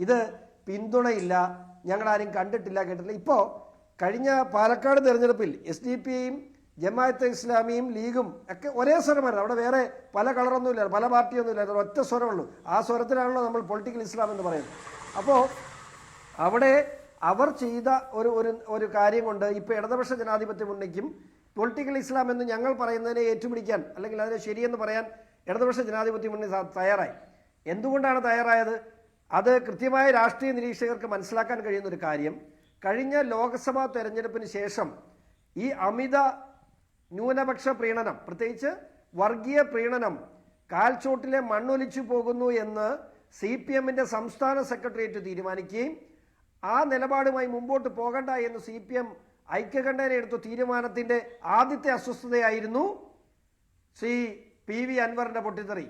ഇത് പിന്തുണയില്ല, ഞങ്ങളാരും കണ്ടിട്ടില്ല, കേട്ടിട്ടില്ല. ഇപ്പോൾ കഴിഞ്ഞ പാലക്കാട് തെരഞ്ഞെടുപ്പിൽ SDP-യും ജമാഅത്തെ ഇസ്ലാമിയും ലീഗും ഒക്കെ ഒരേ സ്വരമായിരുന്നു. അവിടെ വേറെ പല കളറൊന്നുമില്ല, പല പാർട്ടിയൊന്നുമില്ല, ഒറ്റ സ്വരമുള്ളൂ. ആ സ്വരത്തിലാണല്ലോ നമ്മൾ പൊളിറ്റിക്കൽ ഇസ്ലാം എന്ന് പറയുന്നത്. അപ്പോൾ അവിടെ അവർ ചെയ്ത ഒരു കാര്യം കൊണ്ട് ഇപ്പോൾ ഇടതുപക്ഷ ജനാധിപത്യ മുന്നണിക്കും പൊളിറ്റിക്കൽ ഇസ്ലാം എന്ന് ഞങ്ങൾ പറയുന്നതിനെ ഏറ്റുപിടിക്കാൻ അല്ലെങ്കിൽ അതിനെ ശരിയെന്ന് പറയാൻ ഇടതുപക്ഷ ജനാധിപത്യ മുന്നണി തയ്യാറായി. എന്തുകൊണ്ടാണ് തയ്യാറായത്? അത് കൃത്യമായ രാഷ്ട്രീയ നിരീക്ഷകർക്ക് മനസ്സിലാക്കാൻ കഴിയുന്ന ഒരു കാര്യം, കഴിഞ്ഞ ലോക്സഭാ തെരഞ്ഞെടുപ്പിന് ശേഷം ഈ അമിത ന്യൂനപക്ഷ പ്രീണനം, പ്രത്യേകിച്ച് വർഗീയ പ്രീണനം കാൽച്ചോട്ടിലെ മണ്ണൊലിച്ചു പോകുന്നു എന്ന് CPM-ന്റെ സംസ്ഥാന സെക്രട്ടേറിയറ്റ് തീരുമാനിക്കുകയും ആ നിലപാടുമായി മുമ്പോട്ട് പോകണ്ട എന്ന് CPM ഐക്യകണ്ഠേന എടുത്ത തീരുമാനത്തിന്റെ ആദ്യത്തെ അസ്വസ്ഥതയായിരുന്നു ശ്രീ PV അൻവറിന്റെ പൊട്ടിത്തെറി.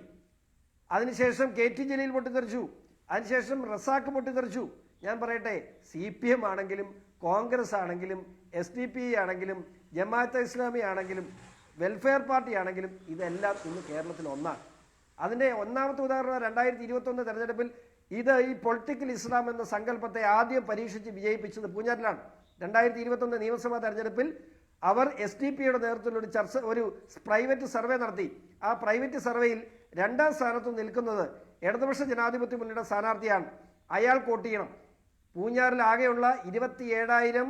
അതിനുശേഷം KT ജലീൽ പൊട്ടിത്തെറിച്ചു, അതിനുശേഷം റസാഖ് പൊട്ടിത്തെറിച്ചു. ഞാൻ പറയട്ടെ, CPM ആണെങ്കിലും കോൺഗ്രസ് ആണെങ്കിലും SDP ആണെങ്കിലും ജമാഅത്തെ ഇസ്ലാമി ആണെങ്കിലും വെൽഫെയർ പാർട്ടി ആണെങ്കിലും ഇതെല്ലാം ഇന്ന് കേരളത്തിൽ ഒന്നാണ്. അതിൻ്റെ ഒന്നാമത്തെ ഉദാഹരണം 2021 തെരഞ്ഞെടുപ്പിൽ ഇത് ഈ പൊളിറ്റിക്കൽ ഇസ്ലാം എന്ന സങ്കല്പത്തെ ആദ്യം പരീക്ഷിച്ച് വിജയിപ്പിച്ചത് പൂഞ്ഞാറിലാണ്. 2021 നിയമസഭാ തെരഞ്ഞെടുപ്പിൽ അവർ SDP-യുടെ നേതൃത്വത്തിൽ ഒരു പ്രൈവറ്റ് സർവേ നടത്തി. ആ പ്രൈവറ്റ് സർവേയിൽ 2ാം സ്ഥാനത്ത് നിൽക്കുന്നത് ഇടതുപക്ഷ ജനാധിപത്യ മുന്നണിയുടെ സ്ഥാനാർത്ഥിയാണ്. അയാൾ വോട്ട് ചെയ്യണം. പൂഞ്ഞാറിൽ ആകെയുള്ള 27,000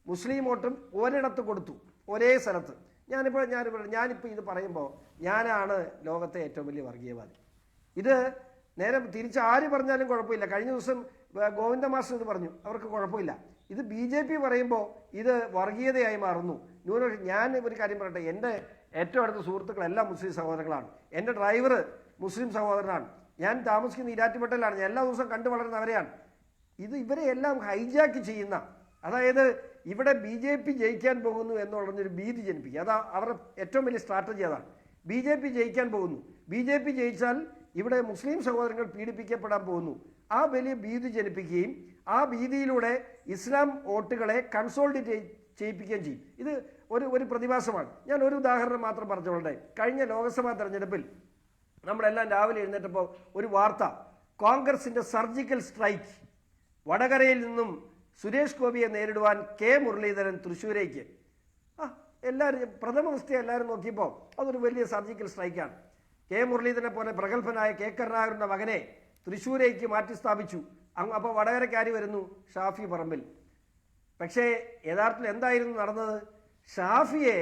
മുസ്ലിം വോട്ടും ഒരിടത്ത് കൊടുത്തു, ഒരേ സ്ഥലത്ത്. ഞാനിപ്പോൾ ഇത് പറയുമ്പോൾ ഞാനാണ് ലോകത്തെ ഏറ്റവും വലിയ വർഗീയവാദി. ഇത് നേരെ തിരിച്ച് ആര് പറഞ്ഞാലും കുഴപ്പമില്ല. കഴിഞ്ഞ ദിവസം ഗോവിന്ദ മാസ്റ്റർ ഇത് പറഞ്ഞു, അവർക്ക് കുഴപ്പമില്ല. ഇത് BJP പറയുമ്പോൾ ഇത് വർഗീയതയായി മാറുന്നു. ഞാൻ ഒരു കാര്യം പറയട്ടെ, എൻ്റെ ഏറ്റവും അടുത്ത സുഹൃത്തുക്കളെല്ലാം മുസ്ലിം സഹോദരങ്ങളാണ്. എൻ്റെ ഡ്രൈവർ മുസ്ലിം സഹോദരനാണ്. ഞാൻ താമസിക്കുന്ന ഈരാറ്റുപേട്ടയിലാണ്. ഞാൻ എല്ലാ ദിവസവും കണ്ടു വളരുന്നവരെയാണ്. ഇവരെ എല്ലാം ഹൈജാക്ക് ചെയ്യുന്ന, അതായത് ഇവിടെ BJP ജയിക്കാൻ പോകുന്നു എന്നുള്ളൊരു ഭീതി ജനിപ്പിക്കുക. അതാ അവരുടെ ഏറ്റവും വലിയ സ്ട്രാറ്റജി. അതാണ് BJP ജയിക്കാൻ പോകുന്നു, BJP ജയിച്ചാൽ ഇവിടെ മുസ്ലിം സഹോദരങ്ങൾ പീഡിപ്പിക്കപ്പെടാൻ പോകുന്നു. ആ വലിയ ഭീതി ജനിപ്പിക്കുകയും ആ ഭീതിയിലൂടെ ഇസ്ലാം വോട്ടുകളെ കൺസോൾട്ടേറ്റ് ചെയ്യിപ്പിക്കുകയും ചെയ്യും. ഇത് ഒരു പ്രതിഭാസമാണ്. ഞാൻ ഒരു ഉദാഹരണം മാത്രം പറഞ്ഞോളട്ടെ. കഴിഞ്ഞ ലോക്സഭാ തെരഞ്ഞെടുപ്പിൽ നമ്മളെല്ലാം രാവിലെ എഴുന്നേറ്റപ്പോൾ ഒരു വാർത്ത, കോൺഗ്രസിന്റെ സർജിക്കൽ സ്ട്രൈക്ക്, വടകരയിൽ നിന്നും സുരേഷ് ഗോപിയെ നേരിടുവാൻ മുരളീധരൻ തൃശ്ശൂരേക്ക്. എല്ലാവരും പ്രഥമ ദൃഷ്ടിയ എല്ലാവരും നോക്കിയപ്പോൾ അതൊരു വലിയ സർജിക്കൽ സ്ട്രൈക്കാണ്. മുരളീധരനെ പോലെ പ്രഗത്ഭനായ കരുണാകരന്റെ മകനെ തൃശ്ശൂരേക്ക് മാറ്റി സ്ഥാപിച്ചു. അപ്പോൾ വടകരക്കാരി വരുന്നു ഷാഫി പറമ്പിൽ. പക്ഷേ യഥാർത്ഥത്തിൽ എന്തായിരുന്നു നടന്നത്? ഷാഫിയെ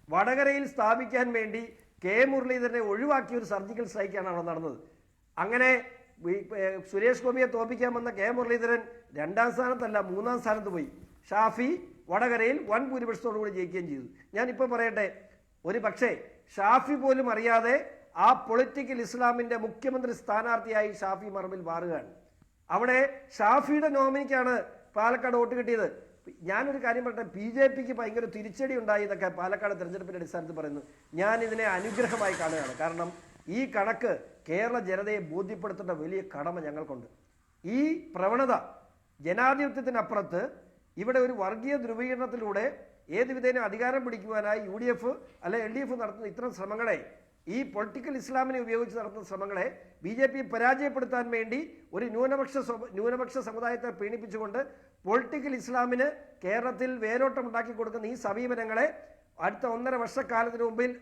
വടകരയിൽ സ്ഥാപിക്കാൻ വേണ്ടി മുരളീധരനെ ഒഴിവാക്കിയ ഒരു സർജിക്കൽ സ്ട്രൈക്കാണ് അവിടെ നടന്നത്. അങ്ങനെ സുരേഷ് ഗോപിയെ തോൽപ്പിക്കാൻ വന്ന മുരളീധരൻ 2ാം സ്ഥാനത്തല്ല 3ാം സ്ഥാനത്ത് പോയി. ഷാഫി വടകരയിൽ വൻ ഭൂരിപക്ഷത്തോടുകൂടി ജയിക്കുകയും ചെയ്തു. ഞാനിപ്പോൾ പറയട്ടെ, ഒരു പക്ഷേ ഷാഫി പോലും അറിയാതെ ആ പൊളിറ്റിക്കൽ ഇസ്ലാമിന്റെ മുഖ്യമന്ത്രി സ്ഥാനാർത്ഥിയായി ഷാഫി പറമ്പിൽ മാറുകയാണ്. അവിടെ ഷാഫിയുടെ നോമിനിക്കാണ് പാലക്കാട് വോട്ട് കിട്ടിയത്. ഞാനൊരു കാര്യം പറയട്ടെ, BJPക്ക് ഭയങ്കര തിരിച്ചടി ഉണ്ടായി എന്നൊക്കെ പാലക്കാട് തെരഞ്ഞെടുപ്പിന്റെ അടിസ്ഥാനത്തിൽ പറയുന്നു. ഞാൻ ഇതിനെ അനുഗ്രഹമായി കാണുകയാണ്. കാരണം ഈ കണക്ക് കേരള ജനതയെ ബോധ്യപ്പെടുത്തേണ്ട വലിയ കടമ ഞങ്ങൾക്കുണ്ട്. ഈ പ്രവണത ജനാധിപത്യത്തിനപ്പുറത്ത് ഇവിടെ ഒരു വർഗീയ ധ്രുവീകരണത്തിലൂടെ ഏത് വിധേന അധികാരം പിടിക്കുവാനായി UDF അല്ലെ LDF നടത്തുന്ന ഇത്തരം ശ്രമങ്ങളെ, ഈ പൊളിറ്റിക്കൽ ഇസ്ലാമിനെ ഉപയോഗിച്ച് നടത്തുന്ന ശ്രമങ്ങളെ BJP പരാജയപ്പെടുത്താൻ വേണ്ടി ഒരു ന്യൂനപക്ഷ സമുദായത്തെ പ്രീണിപ്പിച്ചുകൊണ്ട് പൊളിറ്റിക്കൽ ഇസ്ലാമിന് കേരളത്തിൽ വേരോട്ടം ഉണ്ടാക്കി കൊടുക്കുന്ന ഈ സമീപനങ്ങളെ അടുത്ത 1.5 വർഷക്കാലത്തിന് മുമ്പിൽ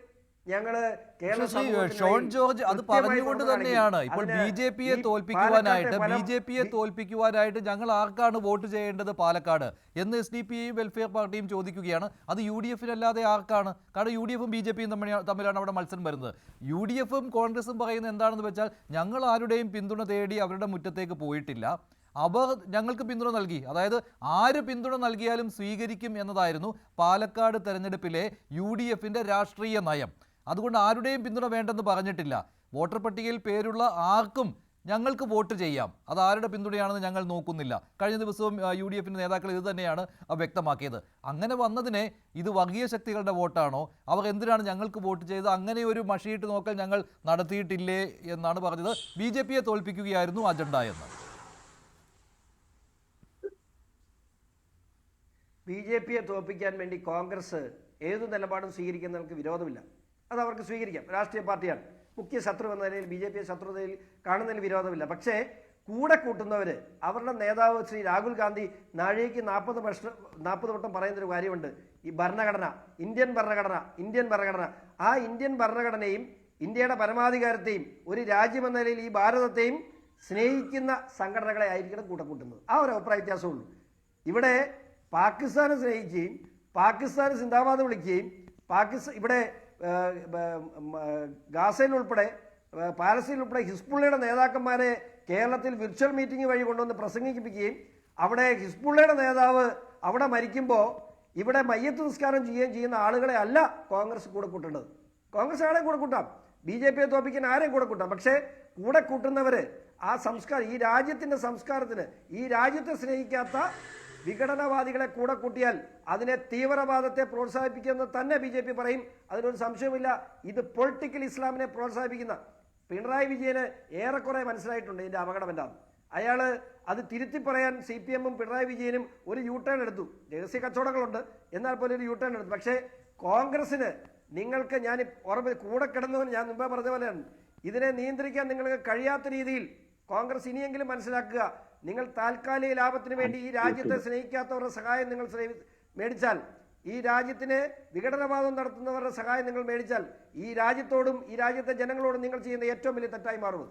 ഷോൺ ജോർജ് അത് പറഞ്ഞുകൊണ്ട് തന്നെയാണ് ഇപ്പോൾ BJPയെ തോൽപ്പിക്കുവാനായിട്ട് ഞങ്ങൾ ആർക്കാണ് വോട്ട് ചെയ്യേണ്ടത് പാലക്കാട് എന്ന് SDP-യും വെൽഫെയർ പാർട്ടിയും ചോദിക്കുകയാണ്. അത് UDF-നല്ലാതെ ആർക്കാണ്? കാരണം UDF-ഉം BJP-യും തമ്മിലാണ് അവിടെ മത്സരം വരുന്നത്. UDF-ഉം കോൺഗ്രസും പറയുന്നത് എന്താണെന്ന് വെച്ചാൽ, ഞങ്ങൾ ആരുടെയും പിന്തുണ തേടി അവരുടെ മുറ്റത്തേക്ക് പോയിട്ടില്ല, അവർ ഞങ്ങൾക്ക് പിന്തുണ നൽകി, അതായത് ആര് പിന്തുണ നൽകിയാലും സ്വീകരിക്കും എന്നതായിരുന്നു പാലക്കാട് തെരഞ്ഞെടുപ്പിലെ UDF-ന്റെ രാഷ്ട്രീയ നയം. അതുകൊണ്ട് ആരുടെയും പിന്തുണ വേണ്ടെന്ന് പറഞ്ഞിട്ടില്ല. വോട്ടർ പട്ടികയിൽ പേരുള്ള ആർക്കും ഞങ്ങൾക്ക് വോട്ട് ചെയ്യാം, അത് ആരുടെ പിന്തുണയാണെന്ന് ഞങ്ങൾ നോക്കുന്നില്ല. കഴിഞ്ഞ ദിവസവും UDF-ന്റെ നേതാക്കൾ ഇത് തന്നെയാണ് വ്യക്തമാക്കിയത്. അങ്ങനെ വന്നതിനെ ഇത് വർഗീയ ശക്തികളുടെ വോട്ടാണോ, അവർ എന്തിനാണ് ഞങ്ങൾക്ക് വോട്ട് ചെയ്തത്, അങ്ങനെ ഒരു മഷിയിട്ട് നോക്കൽ ഞങ്ങൾ നടത്തിയിട്ടില്ലേ എന്നാണ് പറഞ്ഞത്. BJPയെ തോൽപ്പിക്കുകയായിരുന്നു അജണ്ട എന്ന്. BJPയെ തോൽപ്പിക്കാൻ വേണ്ടി കോൺഗ്രസ് ഏതു നിലപാടും സ്വീകരിക്കുന്നവർക്ക് വിരോധമില്ല. അത് അവർക്ക് സ്വീകരിക്കാം. രാഷ്ട്രീയ പാർട്ടിയാണ്. മുഖ്യ ശത്രു എന്ന നിലയിൽ BJPയെ ശത്രുതയിൽ കാണുന്നതിന് വിരോധമില്ല. പക്ഷേ കൂടെ കൂട്ടുന്നവര് അവരുടെ നേതാവ് ശ്രീ രാഹുൽ ഗാന്ധി നാഴികയ്ക്ക് 40 വട്ടം പറയുന്നൊരു കാര്യമുണ്ട്. ഈ ഭരണഘടന, ഇന്ത്യൻ ഭരണഘടന, ആ ഇന്ത്യൻ ഭരണഘടനയും ഇന്ത്യയുടെ പരമാധികാരത്തെയും ഒരു രാജ്യമെന്ന നിലയിൽ ഈ ഭാരതത്തെയും സ്നേഹിക്കുന്ന സംഘടനകളെ ആയിരിക്കണം കൂടെ കൂട്ടുന്നത്. ആ ഒരു അഭിപ്രായ വ്യത്യാസമുള്ളൂ. ഇവിടെ പാകിസ്ഥാനെ സ്നേഹിക്കുകയും പാകിസ്ഥാൻ സിന്ദാബാദ് വിളിക്കുകയും ഇവിടെ ഗാസയിൽ ഉൾപ്പെടെ പാലസ്തീനിൽ ഉൾപ്പെടെ ഹിസ്ബുള്ളയുടെ നേതാക്കന്മാരെ കേരളത്തിൽ വിർച്വൽ മീറ്റിംഗ് വഴി കൊണ്ടുവന്ന് പ്രസംഗിപ്പിക്കുകയും അവിടെ ഹിസ്ബുള്ളയുടെ നേതാവ് അവിടെ മരിക്കുമ്പോൾ ഇവിടെ മയ്യത്ത് നിസ്കാരം ചെയ്യുന്ന ആളുകളെ അല്ല കോൺഗ്രസ് കൂടെ കൂട്ടേണ്ടത്. കോൺഗ്രസ് ആരെയും കൂടെ കൂട്ടാം, BJP തോപ്പിക്കാൻ ആരെയും കൂടെ കൂട്ടാം. പക്ഷേ കൂടെ കൂട്ടുന്നവര് ആ സംസ്കാരം, ഈ രാജ്യത്തിന്റെ സംസ്കാരത്തിന്, ഈ രാജ്യത്തെ സ്നേഹിക്കാത്ത വിഘടനവാദികളെ കൂടെ കൂട്ടിയാൽ അതിനെ തീവ്രവാദത്തെ പ്രോത്സാഹിപ്പിക്കുമെന്ന് തന്നെ BJP പറയും. അതിനൊരു സംശയമില്ല. ഇത് പൊളിറ്റിക്കൽ ഇസ്ലാമിനെ പ്രോത്സാഹിപ്പിക്കുന്ന പിണറായി വിജയന് ഏറെക്കുറെ മനസ്സിലായിട്ടുണ്ട് ഇതിന്റെ അപകടം എന്താണ്. അയാൾ അത് തിരുത്തി പറയാൻ CPM-ഉം പിണറായി വിജയനും ഒരു യൂട്ടേൺ എടുത്തു. രഹസ്യ കച്ചവടങ്ങളുണ്ട്, എന്നാൽ പോലും ഒരു യൂട്ടേൺ എടുത്തു. പക്ഷേ കോൺഗ്രസിന് നിങ്ങൾക്ക് ഞാൻ ഉറപ്പ് കൂടെ കിടന്നവൻ ഞാൻ മുമ്പേ പറഞ്ഞ പോലെയാണ്, ഇതിനെ നിയന്ത്രിക്കാൻ നിങ്ങൾക്ക് കഴിയാത്ത രീതിയിൽ കോൺഗ്രസ് ഇനിയെങ്കിലും മനസ്സിലാക്കുക. നിങ്ങൾ താൽക്കാലിക ലാഭത്തിന് വേണ്ടി ഈ രാജ്യത്തെ സ്നേഹിക്കാത്തവരുടെ സഹായം നിങ്ങൾ മേടിച്ചാൽ, ഈ രാജ്യത്തിന് വിഘടനവാദം നടത്തുന്നവരുടെ സഹായം നിങ്ങൾ മേടിച്ചാൽ ഈ രാജ്യത്തോടും ഈ രാജ്യത്തെ ജനങ്ങളോടും നിങ്ങൾ ചെയ്യുന്ന ഏറ്റവും വലിയ തെറ്റായി മാറുന്നത്.